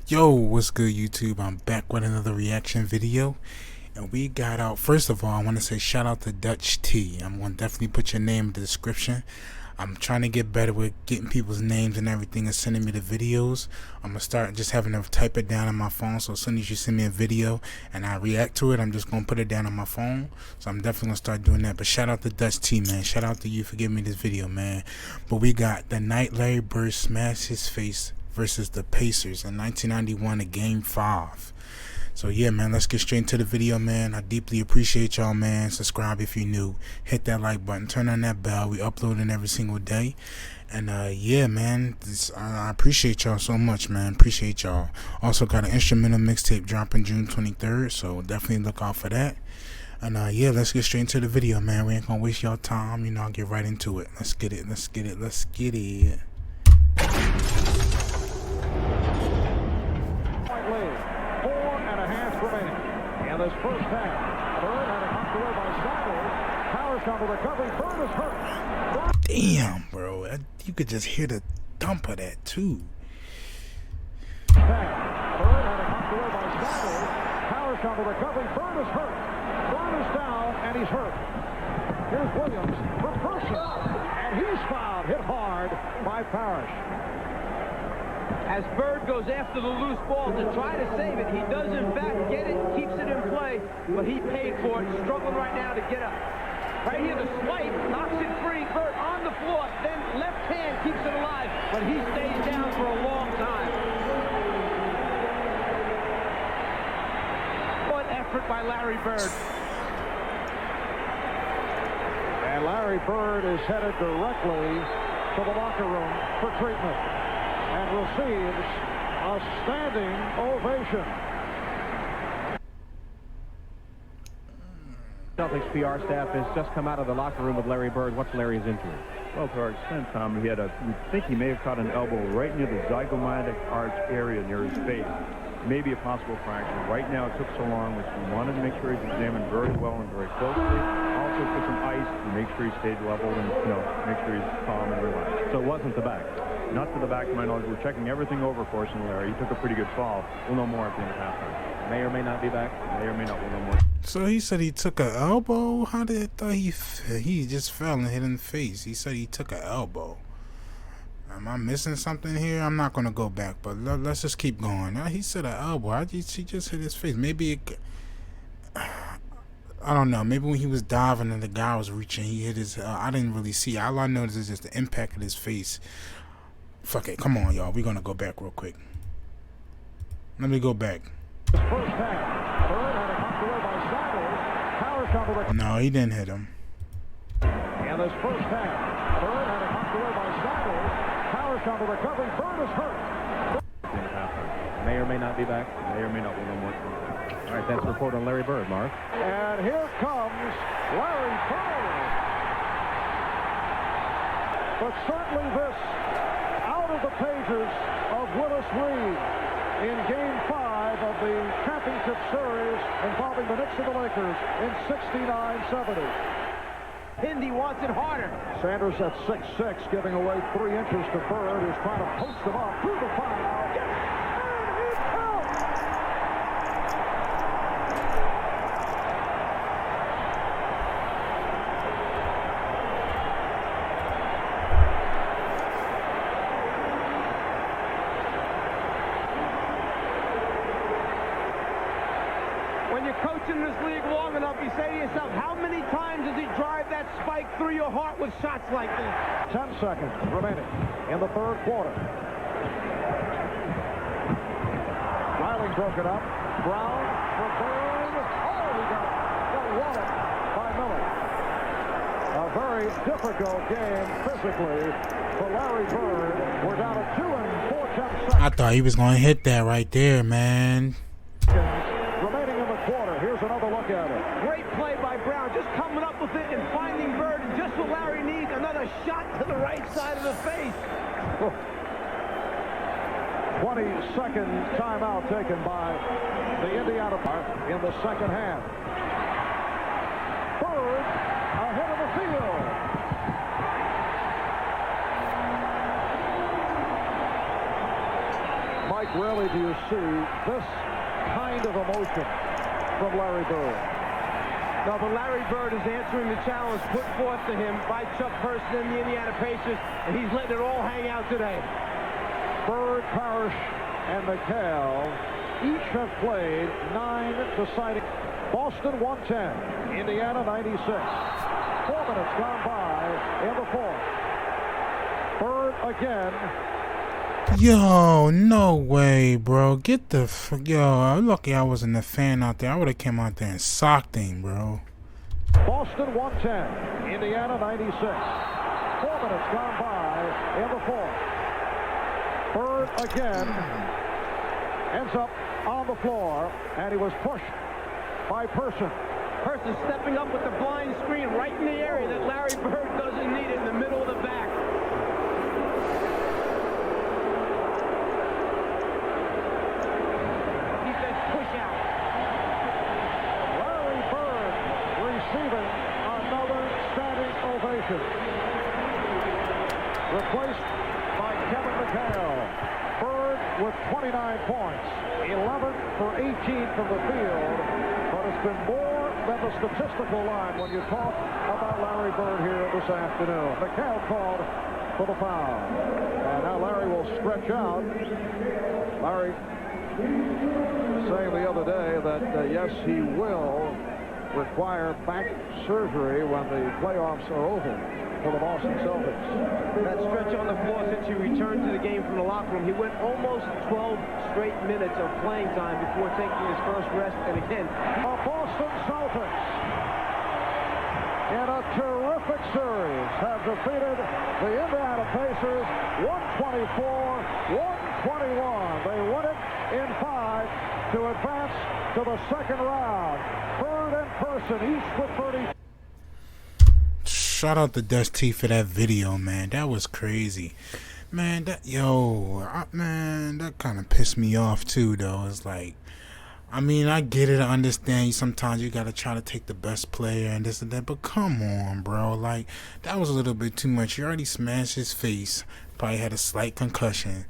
Yo, what's good, YouTube? I'm back with another reaction video, and we got out. First of all, I want to say shout out to Dutch T. I'm going to definitely put your name in the description. I'm trying to get better with getting people's names and everything and sending me the videos. I'm going to start just having to type it down on my phone, so as soon as you send me a video and I react to it, I'm just going to put it down on my phone. So I'm definitely going to start doing that. But shout out to Dutch T, man. Shout out to you for giving me this video, man. But we got the night Larry Bird smashed his face versus the Pacers in 1991 in Game 5. So yeah, man, let's get straight into the video, man. I deeply appreciate y'all, man. Subscribe if you're new. Hit that like button. Turn on that bell. We uploading every single day. And yeah, man, I appreciate y'all so much, man. Appreciate y'all. Also got an instrumental mixtape dropping June 23rd, so definitely look out for that. And yeah, let's get straight into the video, man. We ain't gonna waste y'all time. You know, I'll get right into it. Let's get it. Let's get it. Let's get it. This first half, Bird had a knocked away by Saddles. Powers counter recovery. Bird is hurt. Damn, bro, you could just hear the thump of that too. Bird had a knocked away by Saddles. Powers counter recovery. Bird is hurt. Bird is down and he's hurt. Here's Williams for Person, and he's fouled, hit hard by Parrish. As Bird goes after the loose ball to try to save it, he does in fact get it, keeps it in play, but he paid for it, struggling right now to get up. Right here, the swipe, knocks it free, Bird on the floor, then left hand keeps it alive, but he stays down for a long time. What effort by Larry Bird. And Larry Bird is headed directly to the locker room for treatment and receives a standing ovation. Celtics PR staff has just come out of the locker room with Larry Bird. What's Larry's injury? Well, to our extent, Tom, we think he may have caught an elbow right near the zygomatic arch area near his face. Maybe a possible fracture. Right now, it took so long, which we wanted to make sure he's examined very well and very closely. Also put some ice to make sure he stayed level and, make sure he's calm and relaxed. So it wasn't the back? Not to the back of my knowledge. We're checking everything over for us, and Larry. He took a pretty good fall. We'll know more at the end of halftime. May or may not be back. May or may not. We'll know more. So he said he took an elbow? How did I thought he just fell and hit in the face? He said he took an elbow. Am I missing something here? I'm not gonna go back, but let's just keep going. He said an elbow. He just hit his face. Maybe I don't know. Maybe when he was diving and the guy was reaching, he hit his. I didn't really see. All I noticed is just the impact of his face. Fuck it. Come on, y'all. We're gonna go back real quick. Let me go back. First half, Bird had a knocked away by Saddles. Powers counter recovery. No, he didn't hit him. And this first half, Bird had a knocked away by Saddles. Powers counter recovery. Bird is hurt. May or may not be back. May or may not. We'll know more. All right, that's a report on Larry Bird, Mark. And here comes Larry Bird. But certainly this out of the pages of Willis Reed in Game 5 of the championship series involving the Knicks and the Lakers in 69-70. Hindy wants it harder. Sanders at 6'6", giving away 3 inches to Bird, who's trying to post him up through the foul. And he's out! When you're coaching this league long enough, you say to yourself, how many times does he drive that spike through your heart with shots like this? 10 seconds remaining in the third quarter. Riley broke it up. Brown for Bird. Oh, he got walloped by Miller. A very difficult game physically for Larry Bird. We're down to 2 and 4 seconds. I thought he was gonna hit that right there, man. Remaining in the quarter. Here's another look at it. Great play by Brown, just coming up with it and finding Bird, and just what Larry needs, another shot to the right side of the face. 20-second timeout taken by the Indiana in the second half. Bird ahead of the field. Mike, rarely do you see this kind of emotion from Larry Bird. No, but Larry Bird is answering the challenge put forth to him by Chuck Person and the Indiana Pacers, and he's letting it all hang out today. Bird, Parrish, and McHale each have played 9 deciding. Boston 110, Indiana 96. 4 minutes gone by in the fourth. Bird again. Yo, no way, bro. Get the yo. I'm lucky I wasn't a fan out there. I would have came out there and socked him, bro. Boston 110, Indiana 96. 4 minutes gone by in the fourth. Bird again ends up on the floor, and he was pushed by Person. Person stepping up with the blind screen right in the area that Larry Bird doesn't need in the middle of the back. He says push out. Larry Bird receiving another standing ovation. Replaced by Kevin McHale. Bird with 29 points, 11 for 18 from the field, but it's been more than the statistical line when you talk about Larry Bird here this afternoon. McHale called for the foul. And now Larry will stretch out. Larry saying the other day that, yes, he will require back surgery when the playoffs are over for the Boston Celtics. That stretch on the floor since he returned to the game from the locker room, he went almost 12 straight minutes of playing time before taking his first rest. And again, The Boston Celtics, in a terrific series, have defeated the Indiana Pacers 124-121. They won it in 5 to advance to the second round. Bird and Person each with 30. Shout out to Dusty for that video, man. That was crazy, man. Man, that kind of pissed me off too, though. It's like, I mean, I get it, I understand. Sometimes you gotta try to take the best player and this and that, but come on, bro. Like, that was a little bit too much. You already smashed his face. Probably had a slight concussion.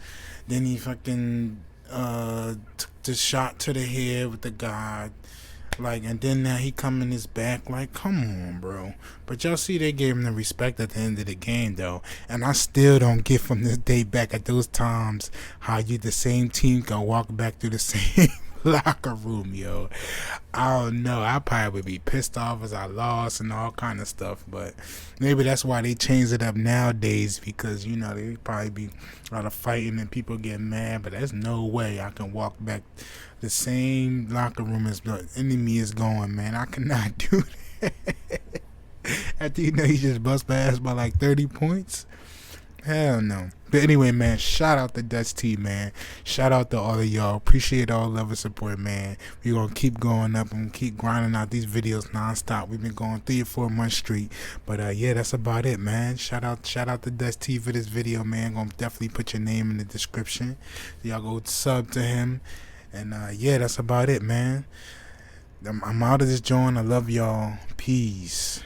Then he fucking took the shot to the head with the guard. Like, and then now he come in his back. Like, come on, bro. But y'all see, they gave him the respect at the end of the game, though. And I still don't get from this day back at those times how you, the same team, can walk back through the same locker room, yo. I don't know. I probably would be pissed off as I lost and all kind of stuff. But maybe that's why they changed it up nowadays, because, you know, they probably be a lot of fighting and people get mad. But there's no way I can walk back the same locker room as the enemy is going, man. I cannot do that. After you know you just bust my ass by like 30 points. Hell no. But anyway, man, shout out to Dutch T, man. Shout out to all of y'all. Appreciate all love and support, man. We're going to keep going up and keep grinding out these videos nonstop. We've been going 3 or 4 months straight. But yeah, that's about it, man. Shout out to Dutch T for this video, man. Gonna definitely put your name in the description. Y'all go sub to him. And yeah, that's about it, man. I'm out of this joint. I love y'all. Peace.